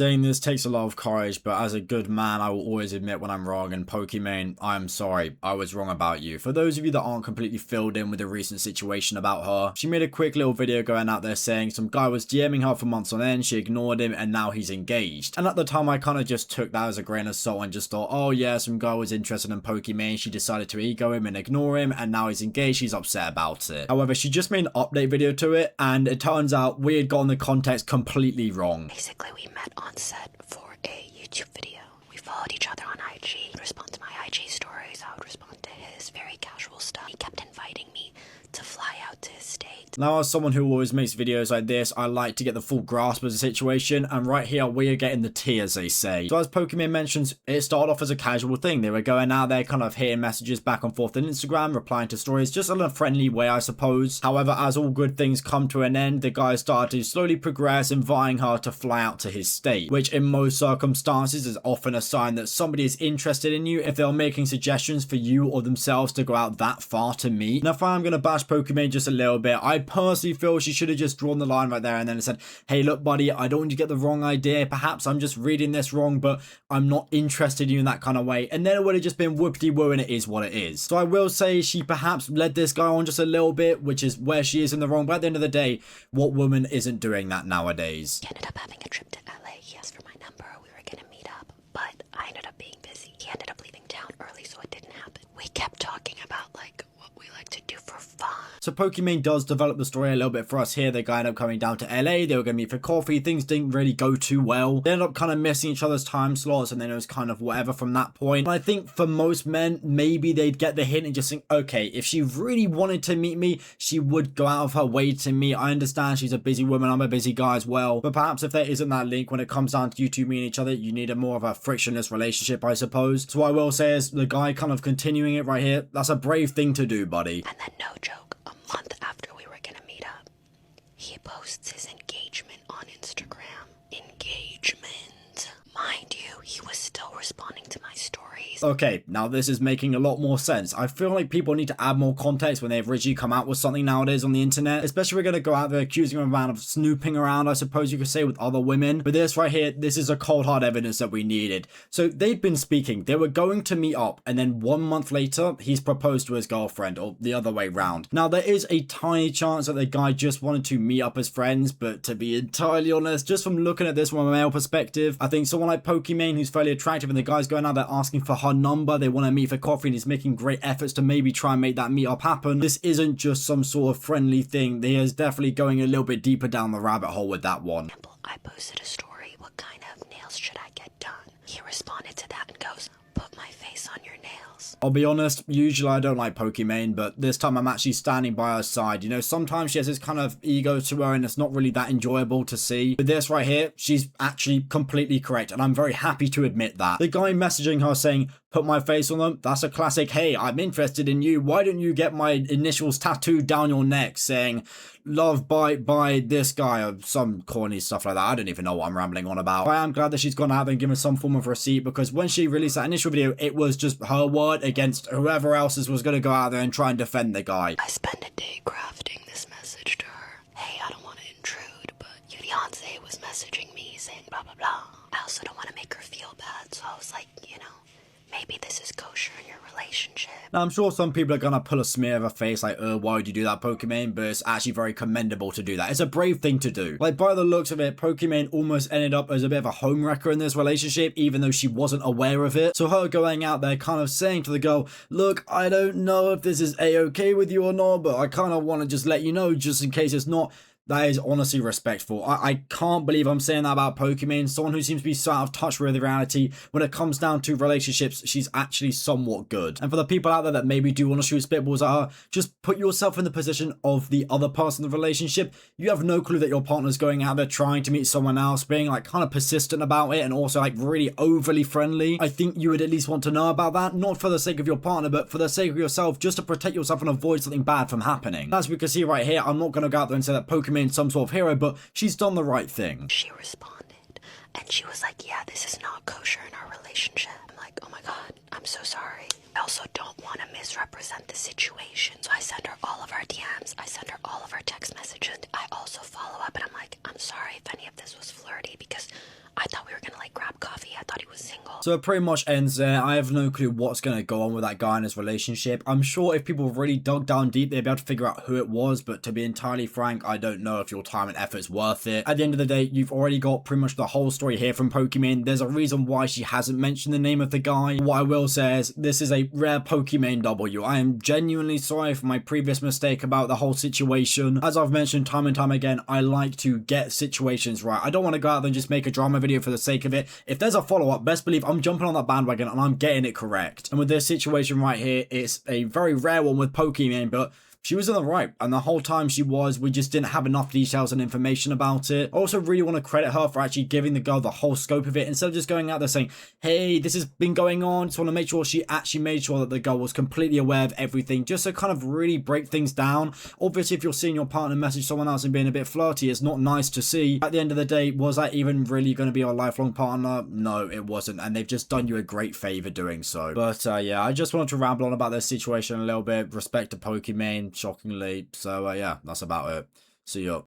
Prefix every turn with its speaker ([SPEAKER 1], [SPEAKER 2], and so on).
[SPEAKER 1] Saying this takes a lot of courage, but as a good man, I will always admit when I'm wrong, and Pokimane, I'm sorry, I was wrong about you. For those of you that aren't completely filled in with the recent situation about her, she made a quick little video going out there saying some guy was DMing her for months on end, she ignored him, and now he's engaged. And at the time, I kind of just took that as a grain of salt and just thought, oh yeah, some guy was interested in Pokimane, she decided to ego him and ignore him, and now he's engaged, she's upset about it. However, she just made an update video to it, and it turns out we had gotten the context completely wrong.
[SPEAKER 2] Basically, we met on set for a YouTube video. We followed each other on IG. He'd respond to my IG stories, I would respond to his, very casual stuff. He kept inviting me to fly out to his state.
[SPEAKER 1] Now, as someone who always makes videos like this, I like to get the full grasp of the situation, and right here we are getting the tea, as they say. So as Pokimane mentions, it started off as a casual thing. They were going out there kind of hitting messages back and forth on Instagram, replying to stories, just in a friendly way, I suppose. However, as all good things come to an end, the guy started to slowly progress, inviting her to fly out to his state, which in most circumstances is often a sign that somebody is interested in you if they're making suggestions for you or themselves to go out that far to meet. Now, if I'm going to bash Pokimane just a little bit, I personally feel she should have just drawn the line right there and then said, hey, look, buddy, I don't want you to get the wrong idea. Perhaps I'm just reading this wrong, but I'm not interested in you in that kind of way. And then it would have just been whoop-de-woo, and it is what it is. So I will say she perhaps led this guy on just a little bit, which is where she is in the wrong. But at the end of the day, what woman isn't doing that nowadays?
[SPEAKER 2] He ended up having a trip to LA. He asked for my number. We were going to meet up, but I ended up being busy. He ended up leaving town early, so it didn't happen. We kept talking about like what we like to do for fun.
[SPEAKER 1] So Pokimane does develop the story a little bit for us here. The guy ended up coming down to LA. They were going to meet for coffee. Things didn't really go too well. They ended up kind of missing each other's time slots, and then it was kind of whatever from that point. And I think for most men, maybe they'd get the hint and just think, okay, if she really wanted to meet me, she would go out of her way to meet. I understand she's a busy woman. I'm a busy guy as well. But perhaps if there isn't that link when it comes down to you two meeting each other, you need a more of a frictionless relationship, I suppose. So what I will say is the guy kind of continuing it right here, that's a brave thing to do, buddy.
[SPEAKER 2] And then, no joke, a month after we were gonna meet up, he posts his engagement on Instagram. Engagement. Mind you, he was still responding to my stories.
[SPEAKER 1] Okay, now this is making a lot more sense. I feel like people need to add more context when they've originally come out with something nowadays on the internet, especially if we're going to go out there accusing a man of snooping around, I suppose you could say, with other women. But this right here, this is a cold hard evidence that we needed. So they'd been speaking, they were going to meet up, and then 1 month later, he's proposed to his girlfriend, or the other way round. Now, there is a tiny chance that the guy just wanted to meet up as friends, but to be entirely honest, just from looking at this from a male perspective, I think someone like Pokimane, who's fairly attractive, and the guy's going out there asking for her number, they want to meet for coffee, and he's making great efforts to maybe try and make that meet up happen. This isn't just some sort of friendly thing. He is definitely going a little bit deeper down the rabbit hole with that one.
[SPEAKER 2] I posted a story, what kind of nails should I get done? He responded to that and goes, put my face on your nails.
[SPEAKER 1] I'll be honest, usually I don't like Pokimane, but this time I'm actually standing by her side. You know, sometimes she has this kind of ego to her and it's not really that enjoyable to see. But this right here, she's actually completely correct, and I'm very happy to admit that. The guy messaging her saying, put my face on them, that's a classic, hey, I'm interested in you, why don't you get my initials tattooed down your neck saying, love by this guy, or some corny stuff like that. I don't even know what I'm rambling on about. But I am glad that she's gone out and given some form of receipt, because when she released that initial video, it was just her word against whoever else's was going to go out there and try and defend the guy.
[SPEAKER 2] I spent a day crafting this message to her. Hey, I don't want to intrude, but your fiance was messaging me saying blah blah blah. I also don't want to make her feel bad, so I was like, you know, maybe this is kosher in your relationship.
[SPEAKER 1] Now, I'm sure some people are going to pull a smear of a face like, why would you do that, Pokimane? But it's actually very commendable to do that. It's a brave thing to do. Like, by the looks of it, Pokimane almost ended up as a bit of a homewrecker in this relationship, even though she wasn't aware of it. So her going out there kind of saying to the girl, look, I don't know if this is a-okay with you or not, but I kind of want to just let you know just in case it's not. That is honestly respectful. I can't believe I'm saying that about Pokimane, someone who seems to be so out of touch with reality. When it comes down to relationships, she's actually somewhat good. And for the people out there that maybe do want to shoot spitballs at her, just put yourself in the position of the other person in the relationship. You have no clue that your partner's going out there trying to meet someone else, being like kind of persistent about it, and also like really overly friendly. I think you would at least want to know about that, not for the sake of your partner, but for the sake of yourself, just to protect yourself and avoid something bad from happening. As we can see right here, I'm not going to go out there and say that Pokimane some sort of hero, but she's done the right thing.
[SPEAKER 2] She responded and she was like, yeah, this is not kosher in our relationship. I'm like, oh my god, I'm so sorry. I also don't want to misrepresent the situation, so I send her all of our DMs, I send her all of our text messages. I also follow up and I'm like, I'm sorry if any of this was flirty, because I thought we were
[SPEAKER 1] So it pretty much ends there. I have no clue what's going to go on with that guy and his relationship. I'm sure if people really dug down deep, they'd be able to figure out who it was, but to be entirely frank, I don't know if your time and effort's worth it. At the end of the day, you've already got pretty much the whole story here from Pokimane. There's a reason why she hasn't mentioned the name of the guy. What I will say is, this is a rare Pokimane W. I am genuinely sorry for my previous mistake about the whole situation. As I've mentioned time and time again, I like to get situations right. I don't want to go out there and just make a drama video for the sake of it. If there's a follow-up, best believe I'm jumping on that bandwagon and I'm getting it correct. And with this situation right here, it's a very rare one with Pokimane, but she was in the right, and the whole time she was, we just didn't have enough details and information about it. I also really want to credit her for actually giving the girl the whole scope of it, instead of just going out there saying, hey, this has been going on. Just want to make sure she actually made sure that the girl was completely aware of everything, just to kind of really break things down. Obviously, if you're seeing your partner message someone else and being a bit flirty, it's not nice to see. At the end of the day, was that even really going to be our lifelong partner? No, it wasn't, and they've just done you a great favor doing so. But yeah, I just wanted to ramble on about this situation a little bit. Respect to Pokimane, shockingly. So yeah, that's about it. See ya.